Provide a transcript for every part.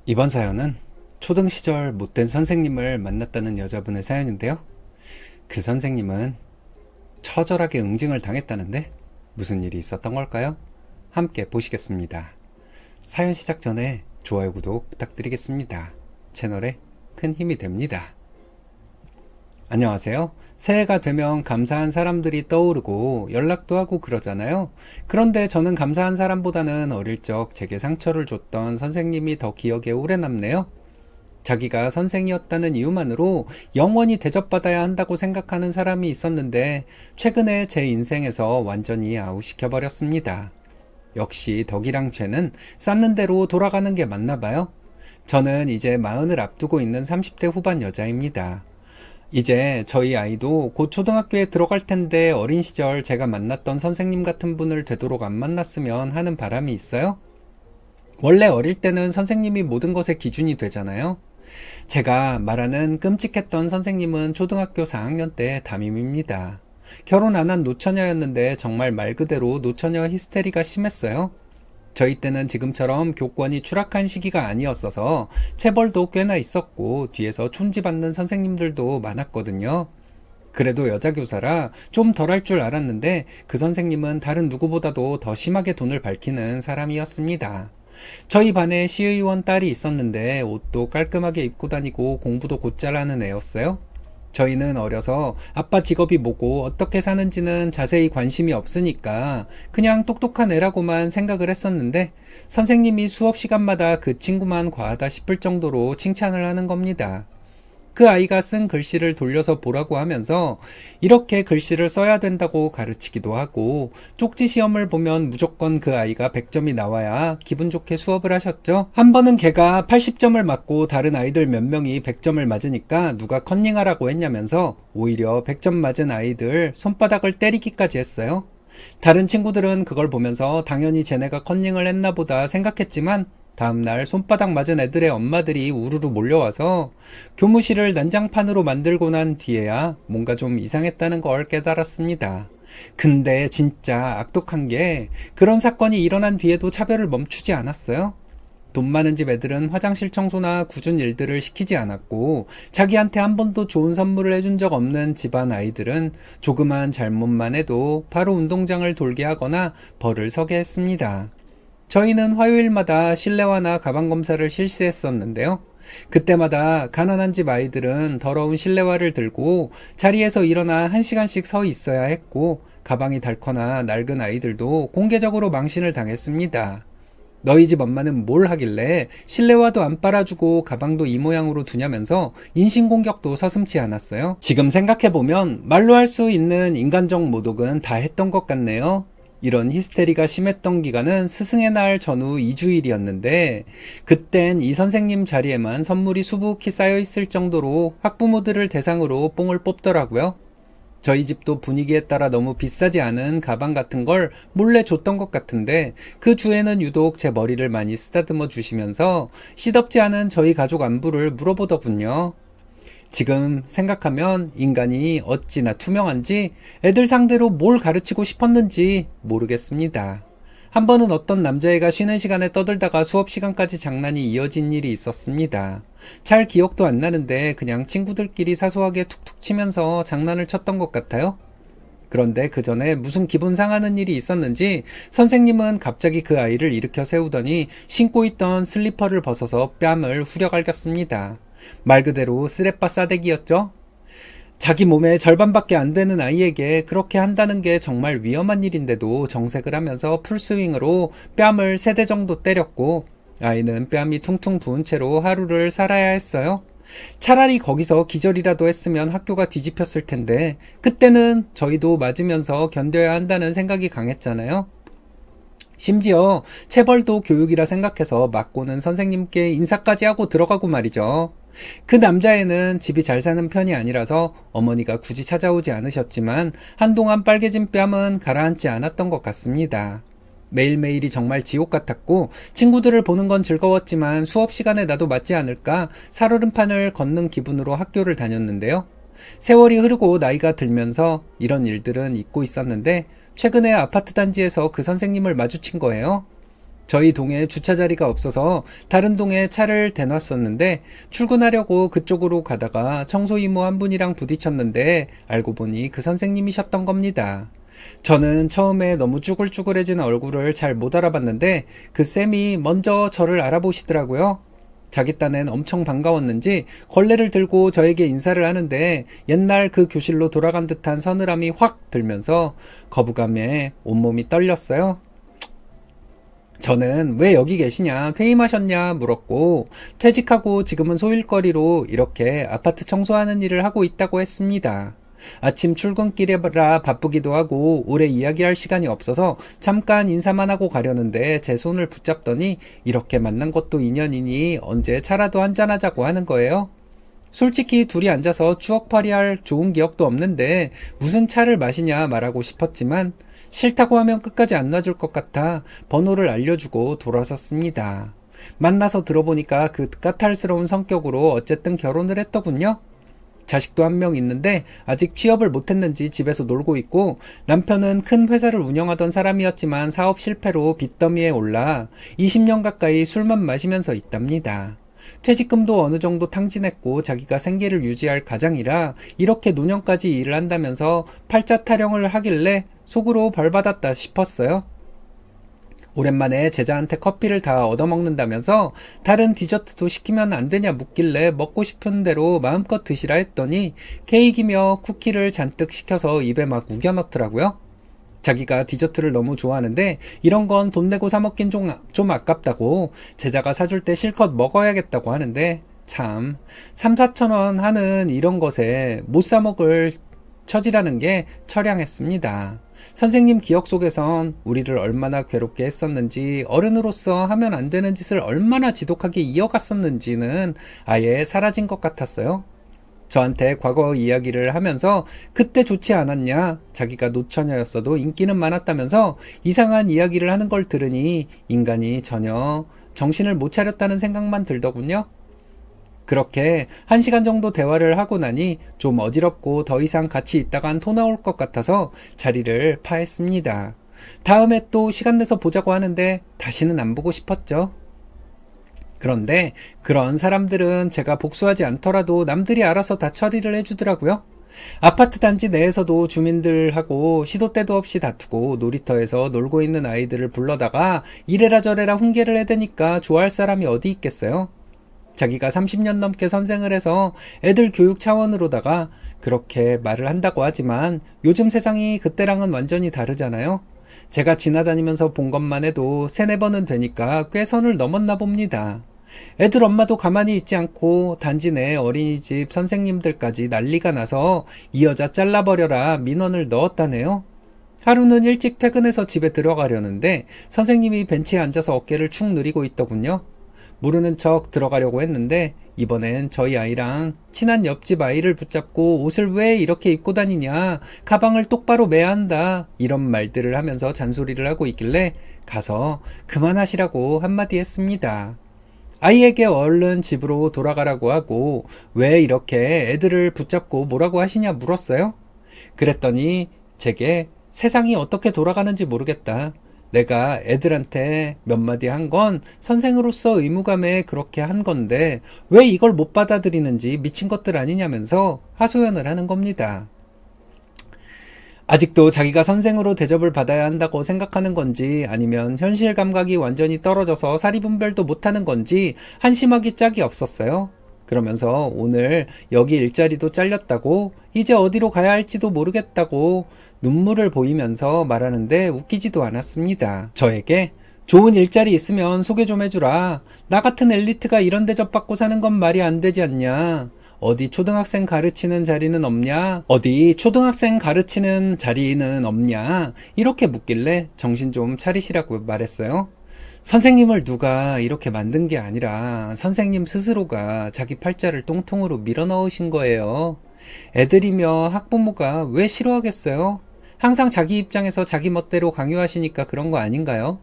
이번 사연은 초등 시절 못된 선생님을 만났다는 여자분의 사연인데요. 그 선생님은 처절하게 응징을 당했다는데 무슨 일이 있었던 걸까요? 함께 보시겠습니다. 사연 시작 전에 좋아요, 구독 부탁드리겠습니다. 채널에 큰 힘이 됩니다. 안녕하세요. 새해가 되면 감사한 사람들이 떠오르고 연락도 하고 그러잖아요. 그런데 저는 감사한 사람보다는 어릴 적 제게 상처를 줬던 선생님이 더 기억에 오래 남네요. 자기가 선생이었다는 이유만으로 영원히 대접받아야 한다고 생각하는 사람이 있었는데 최근에 제 인생에서 완전히 아웃시켜버렸습니다. 역시 덕이랑 죄는 쌓는 대로 돌아가는 게 맞나 봐요. 저는 이제 40을 앞두고 있는 30대 후반 여자입니다. 이제 저희 아이도 곧 초등학교에 들어갈 텐데 어린 시절 제가 만났던 선생님 같은 분을 되도록 안 만났으면 하는 바람이 있어요. 원래 어릴 때는 선생님이 모든 것의 기준이 되잖아요. 제가 말하는 끔찍했던 선생님은 초등학교 4학년 때 담임입니다. 결혼 안 한 노처녀였는데 정말 말 그대로 노처녀 히스테리가 심했어요. 저희 때는 지금처럼 교권이 추락한 시기가 아니었어서 체벌도 꽤나 있었고 뒤에서 촌지받는 선생님들도 많았거든요. 그래도 여자 교사라 좀 덜 할 줄 알았는데 그 선생님은 다른 누구보다도 더 심하게 돈을 밝히는 사람이었습니다. 저희 반에 시의원 딸이 있었는데 옷도 깔끔하게 입고 다니고 공부도 곧잘 하는 애였어요. 저희는 어려서 아빠 직업이 뭐고 어떻게 사는지는 자세히 관심이 없으니까 그냥 똑똑한 애라고만 생각을 했었는데 선생님이 수업 시간마다 그 친구만 과하다 싶을 정도로 칭찬을 하는 겁니다. 그 아이가 쓴 글씨를 돌려서 보라고 하면서 이렇게 글씨를 써야 된다고 가르치기도 하고 쪽지 시험을 보면 무조건 그 아이가 100점이 나와야 기분 좋게 수업을 하셨죠. 한 번은 걔가 80점을 맞고 다른 아이들 몇 명이 100점을 맞으니까 누가 컨닝하라고 했냐면서 오히려 100점 맞은 아이들 손바닥을 때리기까지 했어요. 다른 친구들은 그걸 보면서 당연히 쟤네가 컨닝을 했나 보다 생각했지만 다음날 손바닥 맞은 애들의 엄마들이 우르르 몰려와서 교무실을 난장판으로 만들고 난 뒤에야 뭔가 좀 이상했다는 걸 깨달았습니다. 근데 진짜 악독한 게 그런 사건이 일어난 뒤에도 차별을 멈추지 않았어요. 돈 많은 집 애들은 화장실 청소나 굳은 일들을 시키지 않았고 자기한테 한 번도 좋은 선물을 해준 적 없는 집안 아이들은 조그만 잘못만 해도 바로 운동장을 돌게 하거나 벌을 서게 했습니다. 저희는 화요일마다 실내화나 가방 검사를 실시했었는데요. 그때마다 가난한 집 아이들은 더러운 실내화를 들고 자리에서 일어나 1시간씩 서 있어야 했고 가방이 닳거나 낡은 아이들도 공개적으로 망신을 당했습니다. 너희 집 엄마는 뭘 하길래 실내화도 안 빨아주고 가방도 이 모양으로 두냐면서 인신공격도 서슴지 않았어요. 지금 생각해보면 말로 할 수 있는 인간적 모독은 다 했던 것 같네요. 이런 히스테리가 심했던 기간은 스승의 날 전후 2주일이었는데 그땐 이 선생님 자리에만 선물이 수북히 쌓여있을 정도로 학부모들을 대상으로 뽕을 뽑더라고요. 저희 집도 분위기에 따라 너무 비싸지 않은 가방 같은 걸 몰래 줬던 것 같은데 그 주에는 유독 제 머리를 많이 쓰다듬어 주시면서 시덥지 않은 저희 가족 안부를 물어보더군요. 지금 생각하면 인간이 어찌나 투명한지 애들 상대로 뭘 가르치고 싶었는지 모르겠습니다. 한 번은 어떤 남자애가 쉬는 시간에 떠들다가 수업 시간까지 장난이 이어진 일이 있었습니다. 잘 기억도 안 나는데 그냥 친구들끼리 사소하게 툭툭 치면서 장난을 쳤던 것 같아요. 그런데 그 전에 무슨 기분 상하는 일이 있었는지 선생님은 갑자기 그 아이를 일으켜 세우더니 신고 있던 슬리퍼를 벗어서 뺨을 후려갈겼습니다. 말 그대로 쓰레빠 싸대기였죠. 자기 몸의 절반밖에 안 되는 아이에게 그렇게 한다는 게 정말 위험한 일인데도 정색을 하면서 풀스윙으로 뺨을 3대 정도 때렸고 아이는 뺨이 퉁퉁 부은 채로 하루를 살아야 했어요. 차라리 거기서 기절이라도 했으면 학교가 뒤집혔을 텐데 그때는 저희도 맞으면서 견뎌야 한다는 생각이 강했잖아요. 심지어 체벌도 교육이라 생각해서 맞고는 선생님께 인사까지 하고 들어가고 말이죠. 그 남자애는 집이 잘 사는 편이 아니라서 어머니가 굳이 찾아오지 않으셨지만 한동안 빨개진 뺨은 가라앉지 않았던 것 같습니다. 매일매일이 정말 지옥 같았고 친구들을 보는 건 즐거웠지만 수업 시간에 나도 맞지 않을까 살얼음판을 걷는 기분으로 학교를 다녔는데요. 세월이 흐르고 나이가 들면서 이런 일들은 잊고 있었는데 최근에 아파트 단지에서 그 선생님을 마주친 거예요. 저희 동에 주차 자리가 없어서 다른 동에 차를 대놨었는데 출근하려고 그쪽으로 가다가 청소 이모 한 분이랑 부딪혔는데 알고 보니 그 선생님이셨던 겁니다. 저는 처음에 너무 쭈글쭈글해진 얼굴을 잘 못 알아봤는데 그 쌤이 먼저 저를 알아보시더라고요. 자기 딴엔 엄청 반가웠는지 걸레를 들고 저에게 인사를 하는데 옛날 그 교실로 돌아간 듯한 서늘함이 확 들면서 거부감에 온몸이 떨렸어요. 저는 왜 여기 계시냐, 퇴임하셨냐 물었고 퇴직하고 지금은 소일거리로 이렇게 아파트 청소하는 일을 하고 있다고 했습니다. 아침 출근길이라 바쁘기도 하고 오래 이야기할 시간이 없어서 잠깐 인사만 하고 가려는데 제 손을 붙잡더니 이렇게 만난 것도 인연이니 언제 차라도 한잔하자고 하는 거예요. 솔직히 둘이 앉아서 추억팔이할 좋은 기억도 없는데 무슨 차를 마시냐 말하고 싶었지만 싫다고 하면 끝까지 안 놔줄 것 같아 번호를 알려주고 돌아섰습니다. 만나서 들어보니까 그 까탈스러운 성격으로 어쨌든 결혼을 했더군요. 자식도 한 명 있는데 아직 취업을 못했는지 집에서 놀고 있고 남편은 큰 회사를 운영하던 사람이었지만 사업 실패로 빚더미에 올라 20년 가까이 술만 마시면서 있답니다. 퇴직금도 어느 정도 탕진했고 자기가 생계를 유지할 가장이라 이렇게 노년까지 일을 한다면서 팔자 타령을 하길래 속으로 벌받았다 싶었어요. 오랜만에 제자한테 커피를 다 얻어먹는다면서 다른 디저트도 시키면 안 되냐 묻길래 먹고 싶은 대로 마음껏 드시라 했더니 케이크며 쿠키를 잔뜩 시켜서 입에 막 우겨 넣더라고요. 자기가 디저트를 너무 좋아하는데 이런 건 돈 내고 사 먹긴 좀 아깝다고 제자가 사줄 때 실컷 먹어야겠다고 하는데 참 3, 4천 원 하는 이런 것에 못 사 먹을 처지라는 게 처량했습니다. 선생님 기억 속에선 우리를 얼마나 괴롭게 했었는지 어른으로서 하면 안 되는 짓을 얼마나 지독하게 이어갔었는지는 아예 사라진 것 같았어요. 저한테 과거 이야기를 하면서 그때 좋지 않았냐, 자기가 노처녀였어도 인기는 많았다면서 이상한 이야기를 하는 걸 들으니 인간이 전혀 정신을 못 차렸다는 생각만 들더군요. 그렇게 1시간 정도 대화를 하고 나니 좀 어지럽고 더 이상 같이 있다간 토 나올 것 같아서 자리를 파했습니다. 다음에 또 시간 내서 보자고 하는데 다시는 안 보고 싶었죠. 그런데 그런 사람들은 제가 복수하지 않더라도 남들이 알아서 다 처리를 해주더라고요. 아파트 단지 내에서도 주민들하고 시도 때도 없이 다투고 놀이터에서 놀고 있는 아이들을 불러다가 이래라 저래라 훈계를 해대니까 좋아할 사람이 어디 있겠어요. 자기가 30년 넘게 선생을 해서 애들 교육 차원으로다가 그렇게 말을 한다고 하지만 요즘 세상이 그때랑은 완전히 다르잖아요. 제가 지나다니면서 본 것만 해도 3-4번은 되니까 꽤 선을 넘었나 봅니다. 애들 엄마도 가만히 있지 않고 단지 내 어린이집 선생님들까지 난리가 나서 이 여자 잘라버려라 민원을 넣었다네요. 하루는 일찍 퇴근해서 집에 들어가려는데 선생님이 벤치에 앉아서 어깨를 축 늘리고 있더군요. 모르는 척 들어가려고 했는데 이번엔 저희 아이랑 친한 옆집 아이를 붙잡고 옷을 왜 이렇게 입고 다니냐, 가방을 똑바로 매야 한다, 이런 말들을 하면서 잔소리를 하고 있길래 가서 그만하시라고 한마디 했습니다. 아이에게 얼른 집으로 돌아가라고 하고 왜 이렇게 애들을 붙잡고 뭐라고 하시냐 물었어요. 그랬더니 제게 세상이 어떻게 돌아가는지 모르겠다, 내가 애들한테 몇 마디 한 건 선생으로서 의무감에 그렇게 한 건데 왜 이걸 못 받아들이는지 미친 것들 아니냐면서 하소연을 하는 겁니다. 아직도 자기가 선생으로 대접을 받아야 한다고 생각하는 건지 아니면 현실 감각이 완전히 떨어져서 사리분별도 못하는 건지 한심하기 짝이 없었어요. 그러면서 오늘 여기 일자리도 잘렸다고 이제 어디로 가야 할지도 모르겠다고 눈물을 보이면서 말하는데 웃기지도 않았습니다. 저에게 좋은 일자리 있으면 소개 좀 해주라, 나 같은 엘리트가 이런 대접 받고 사는 건 말이 안 되지 않냐, 어디 초등학생 가르치는 자리는 없냐, 이렇게 묻길래 정신 좀 차리시라고 말했어요. 선생님을 누가 이렇게 만든 게 아니라 선생님 스스로가 자기 팔자를 똥통으로 밀어 넣으신 거예요. 애들이며 학부모가 왜 싫어하겠어요? 항상 자기 입장에서 자기 멋대로 강요하시니까 그런 거 아닌가요?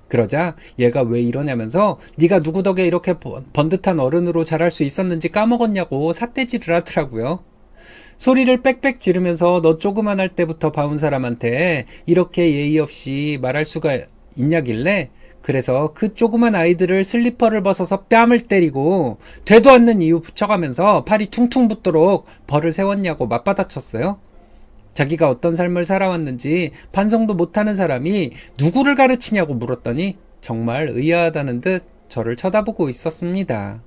그러자 얘가 왜 이러냐면서 네가 누구 덕에 이렇게 번듯한 어른으로 자랄 수 있었는지 까먹었냐고 삿대질을 하더라고요. 소리를 빽빽 지르면서 너 조그만할 때부터 봐온 사람한테 이렇게 예의 없이 말할 수가 있냐길래 그래서 그 조그만 아이들을 슬리퍼를 벗어서 뺨을 때리고 되도 않는 이유 붙여가면서 팔이 퉁퉁 붓도록 벌을 세웠냐고 맞받아쳤어요. 자기가 어떤 삶을 살아왔는지 반성도 못하는 사람이 누구를 가르치냐고 물었더니 정말 의아하다는 듯 저를 쳐다보고 있었습니다.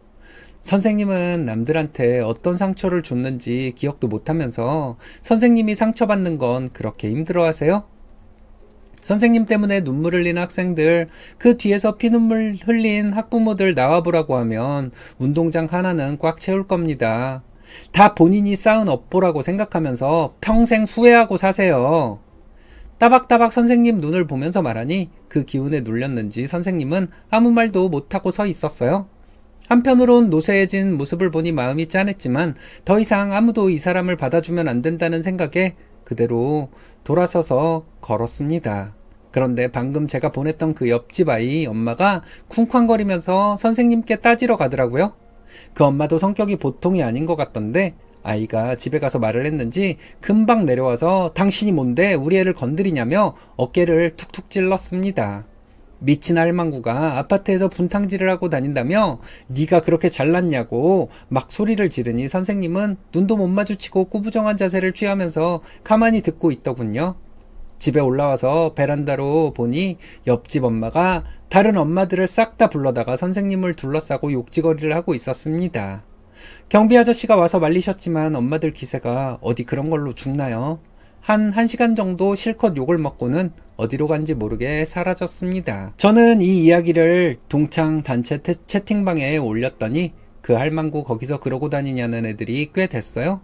선생님은 남들한테 어떤 상처를 줬는지 기억도 못하면서 선생님이 상처받는 건 그렇게 힘들어하세요? 선생님 때문에 눈물 흘린 학생들, 그 뒤에서 피눈물 흘린 학부모들 나와보라고 하면 운동장 하나는 꽉 채울 겁니다. 다 본인이 쌓은 업보라고 생각하면서 평생 후회하고 사세요. 따박따박 선생님 눈을 보면서 말하니 그 기운에 눌렸는지 선생님은 아무 말도 못하고 서 있었어요. 한편으론 노쇠해진 모습을 보니 마음이 짠했지만 더 이상 아무도 이 사람을 받아주면 안 된다는 생각에 그대로 돌아서서 걸었습니다. 그런데 방금 제가 보냈던 그 옆집 아이 엄마가 쿵쾅거리면서 선생님께 따지러 가더라고요. 그 엄마도 성격이 보통이 아닌 것 같던데 아이가 집에 가서 말을 했는지 금방 내려와서 당신이 뭔데 우리 애를 건드리냐며 어깨를 툭툭 찔렀습니다. 미친 할망구가 아파트에서 분탕질을 하고 다닌다며 네가 그렇게 잘났냐고 막 소리를 지르니 선생님은 눈도 못 마주치고 꾸부정한 자세를 취하면서 가만히 듣고 있더군요. 집에 올라와서 베란다로 보니 옆집 엄마가 다른 엄마들을 싹 다 불러다가 선생님을 둘러싸고 욕지거리를 하고 있었습니다. 경비 아저씨가 와서 말리셨지만 엄마들 기세가 어디 그런 걸로 죽나요? 한 1시간 정도 실컷 욕을 먹고는 어디로 간지 모르게 사라졌습니다. 저는 이 이야기를 동창 단체 채팅방에 올렸더니 그 할망구 거기서 그러고 다니냐는 애들이 꽤 됐어요.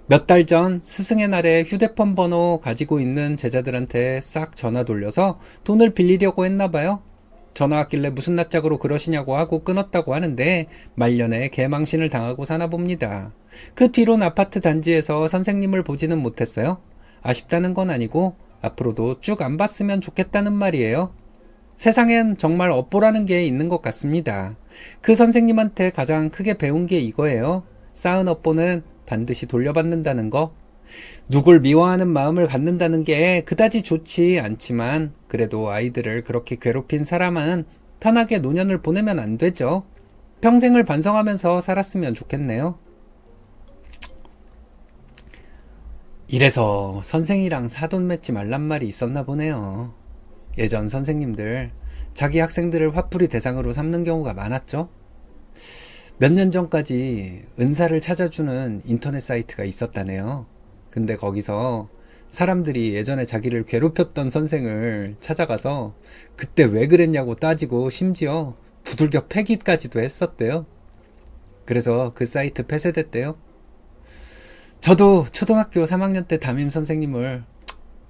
몇 달 전 스승의 날에 휴대폰 번호 가지고 있는 제자들한테 싹 전화 돌려서 돈을 빌리려고 했나봐요. 전화 왔길래 무슨 낯짝으로 그러시냐고 하고 끊었다고 하는데 말년에 개망신을 당하고 사나 봅니다. 그 뒤론 아파트 단지에서 선생님을 보지는 못했어요. 아쉽다는 건 아니고 앞으로도 쭉 안 봤으면 좋겠다는 말이에요. 세상엔 정말 업보라는 게 있는 것 같습니다. 그 선생님한테 가장 크게 배운 게 이거예요. 쌓은 업보는 반드시 돌려받는다는 거. 누굴 미워하는 마음을 갖는다는 게 그다지 좋지 않지만 그래도 아이들을 그렇게 괴롭힌 사람은 편하게 노년을 보내면 안 되죠. 평생을 반성하면서 살았으면 좋겠네요. 이래서 선생이랑 사돈 맺지 말란 말이 있었나 보네요. 예전 선생님들 자기 학생들을 화풀이 대상으로 삼는 경우가 많았죠. 몇 년 전까지 은사를 찾아주는 인터넷 사이트가 있었다네요. 근데 거기서 사람들이 예전에 자기를 괴롭혔던 선생을 찾아가서 그때 왜 그랬냐고 따지고 심지어 두들겨 패기까지도 했었대요. 그래서 그 사이트 폐쇄됐대요. 저도 초등학교 3학년 때 담임 선생님을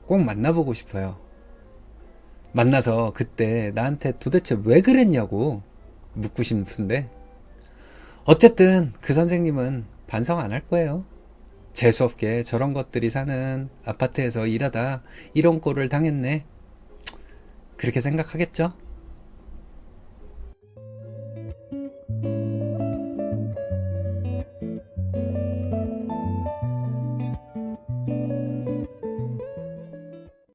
꼭 만나보고 싶어요. 만나서 그때 나한테 도대체 왜 그랬냐고 묻고 싶은데 어쨌든 그 선생님은 반성 안 할 거예요. 재수없게 저런 것들이 사는 아파트에서 일하다 이런 꼴을 당했네. 그렇게 생각하겠죠?